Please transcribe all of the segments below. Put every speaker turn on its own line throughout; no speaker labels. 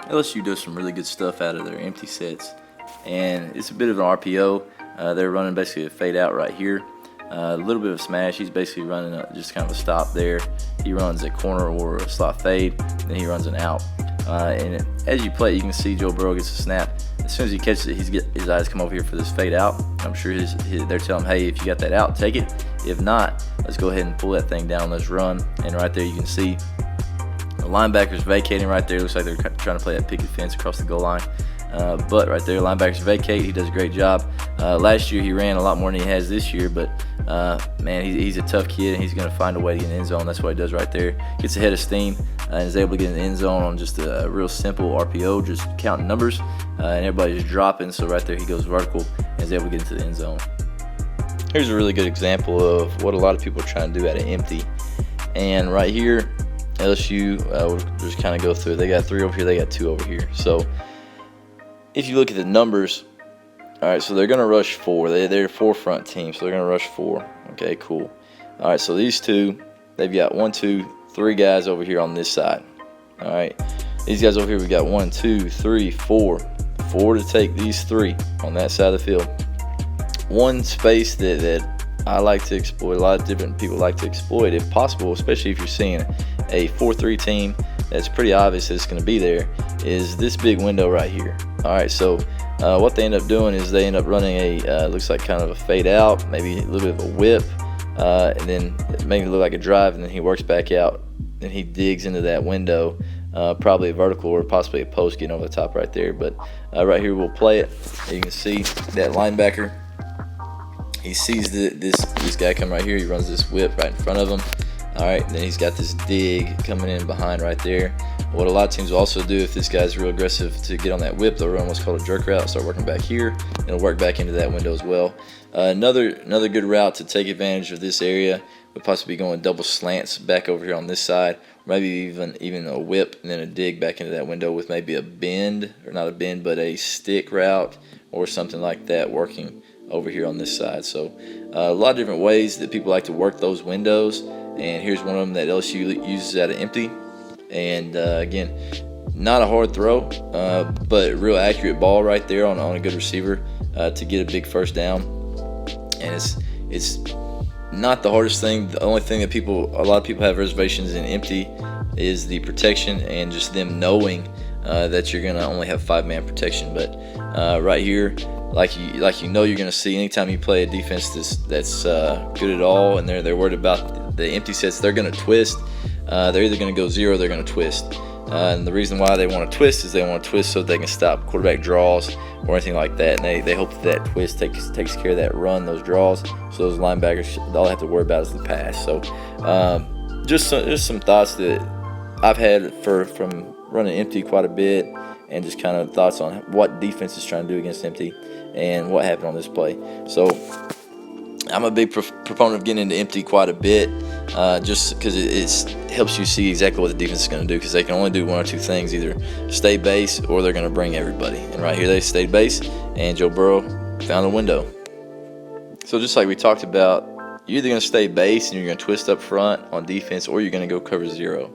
LSU does some really good stuff out of their empty sets, and it's a bit of an RPO. They're running basically a fade out right here. A little bit of a smash. He's basically running just kind of a stop there. He runs a corner or a slot fade, then he runs an out. And as you play, you can see Joe Burrow gets a snap. As soon as he catches it, his eyes come over here for this fade out. I'm sure they're telling him, hey, if you got that out, take it. If not, let's go ahead and pull that thing down. Let's run. And right there, you can see the linebacker's vacating right there. Looks like they're trying to play that picket fence across the goal line. But right there, linebackers vacate. He does a great job. Last year, he ran a lot more than he has this year, but man, he's a tough kid, and he's going to find a way to get in the end zone. That's what he does right there. Gets ahead of steam and is able to get in the end zone on just a real simple RPO, just counting numbers, and everybody's just dropping. So right there, he goes vertical and is able to get into the end zone. Here's a really good example of what a lot of people are trying to do at an empty. And right here, LSU, we'll just kind of go through. They got 3 over here, they got 2 over here. So if you look at the numbers, all right, so they're going to rush 4. They're a 4-front team, so they're going to rush 4. Okay, cool. All right, so these two, they've got 1, 2, 3 guys over here on this side. All right, these guys over here, we got 1, 2, 3, 4. 4 to take these 3 on that side of the field. One space that I like to exploit, a lot of different people like to exploit if possible, especially if you're seeing a 4-3 team that's pretty obvious that it's going to be there, is this big window right here. All right, so what they end up doing is they end up running a looks like kind of a fade out, maybe a little bit of a whip, and then make it look like a drive, and then he works back out and he digs into that window, probably a vertical or possibly a post getting over the top right there. But right here we'll play it. You can see that linebacker. He sees this guy come right here. He runs this whip right in front of him. All right, then he's got this dig coming in behind right there. What a lot of teams will also do, if this guy's real aggressive to get on that whip, they'll run what's called a jerk route, start working back here, and it'll work back into that window as well. Another good route to take advantage of this area would possibly be going double slants back over here on this side, maybe even a whip and then a dig back into that window with maybe a bend, or not a bend, but a stick route or something like that working over here on this side. So a lot of different ways that people like to work those windows, and here's one of them that LSU uses at an empty. And again, not a hard throw, but real accurate ball right there on a good receiver to get a big first down. And it's not the hardest thing. The only thing that a lot of people have reservations in empty is the protection and just them knowing that you're gonna only have 5-man protection. But right here, like you know, you're gonna see anytime you play a defense that's good at all, and they're worried about the empty sets, they're gonna twist. They're either going to go zero or they're going to twist. And the reason why they want to twist is they want to twist so they can stop quarterback draws or anything like that. And they hope that twist takes care of that run, those draws, so those linebackers, all they have to worry about is the pass. So just some thoughts that I've had from running empty quite a bit, and just kind of thoughts on what defense is trying to do against empty and what happened on this play. So I'm a big proponent of getting into empty quite a bit, just because it helps you see exactly what the defense is going to do, because they can only do 1 or 2 things, either stay base or they're going to bring everybody. And right here they stayed base, and Joe Burrow found a window. So just like we talked about, you're either going to stay base and you're going to twist up front on defense, or you're going to go cover 0.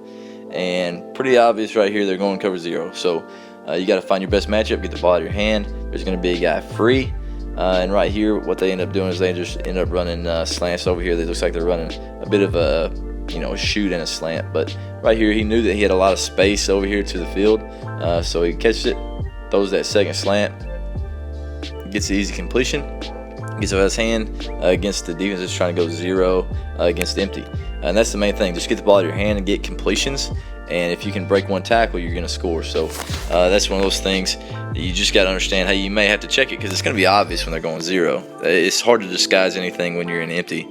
And pretty obvious right here, they're going cover 0. So you got to find your best matchup, get the ball out of your hand. There's going to be a guy free. And right here, what they end up doing is they just end up running slants over here. It looks like they're running a bit of a shoot and a slant. But right here, he knew that he had a lot of space over here to the field. So he catches it, throws that second slant, gets the easy completion, gets it out of his hand against the defense that's trying to go 0 against empty. And that's the main thing. Just get the ball out of your hand and get completions. And if you can break 1 tackle, you're going to score. So that's one of those things that you just got to understand how you may have to check it, because it's going to be obvious when they're going 0. It's hard to disguise anything when you're in empty.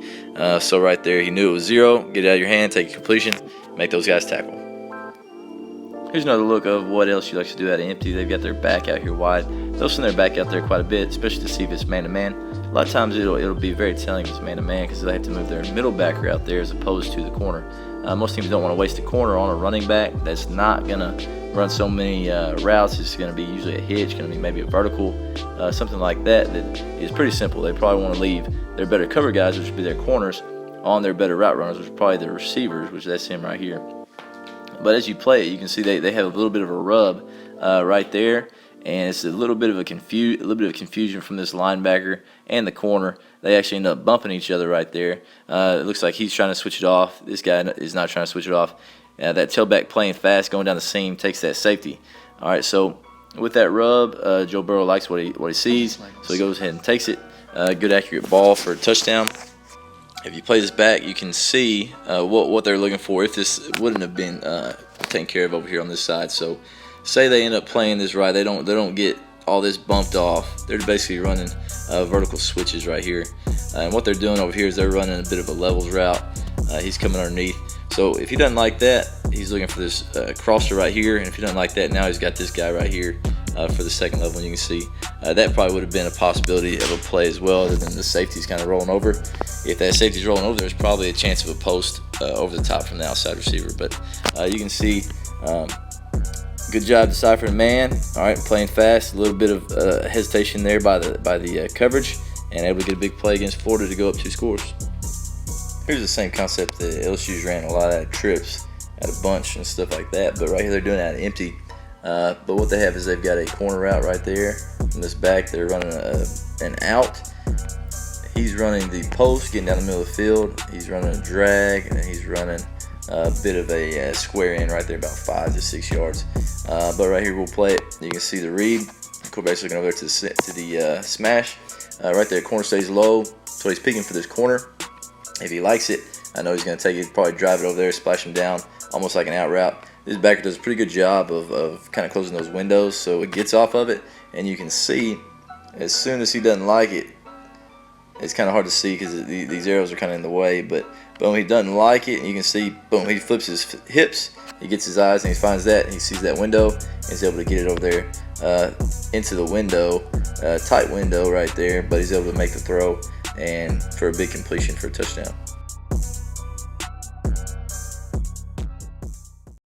So right there, he knew it was 0. Get it out of your hand, take a completion, make those guys tackle. Here's another look of what else you like to do at an empty. They've got their back out here wide. They'll send their back out there quite a bit, especially to see if it's man-to-man. A lot of times it'll be very telling if it's man-to-man, because they have to move their middle backer out there as opposed to the corner. Most teams don't want to waste a corner on a running back that's not going to run so many routes. It's going to be usually a hitch, going to be maybe a vertical, something like that is pretty simple. They probably want to leave their better cover guys, which would be their corners, on their better route runners, which are probably their receivers, which that's him right here. But as you play it, you can see they have a little bit of a rub right there. And it's a little bit of confusion from this linebacker and the corner. They actually end up bumping each other right there. It looks like he's trying to switch it off. This guy is not trying to switch it off. That tailback playing fast, going down the seam, takes that safety. All right, so with that rub, Joe Burrow likes what he sees, so he goes ahead and takes it. Good accurate ball for a touchdown. If you play this back, you can see what they're looking for if this wouldn't have been taken care of over here on this side. So say they end up playing this right, they don't get all this bumped off. They're basically running vertical switches right here. And what they're doing over here is they're running a bit of a levels route. He's coming underneath. So if he doesn't like that, he's looking for this crosser right here. And if he doesn't like that, now he's got this guy right here for the second level. And you can see that probably would have been a possibility of a play as well, other than the safety's kind of rolling over. If that safety's rolling over, there's probably a chance of a post over the top from the outside receiver. But you can see, good job deciphering man. All right, playing fast. A little bit of hesitation there by the coverage, and able to get a big play against Florida to go up 2 scores. Here's the same concept that LSU's ran a lot of that trips at a bunch and stuff like that, but right here they're doing it out of empty. But what they have is they've got a corner route right there. From this back, they're running an out. He's running the post, getting down the middle of the field. He's running a drag, and then he's running a bit of a square in right there, about 5 to 6 yards. But right here we'll play it. You can see the read. Quarterback's looking over there to the smash. Right there, corner stays low, so he's picking for this corner. If he likes it, I know he's going to take it, probably drive it over there, splash him down, almost like an out route. This backer does a pretty good job of kind of closing those windows, so it gets off of it, and you can see as soon as he doesn't like it, it's kind of hard to see because these arrows are kind of in the way, but boom, he doesn't like it, and you can see, boom, he flips his hips, he gets his eyes, and he finds that, and he sees that window, and he's able to get it over there into the window, tight window right there, but he's able to make the throw and for a big completion for a touchdown.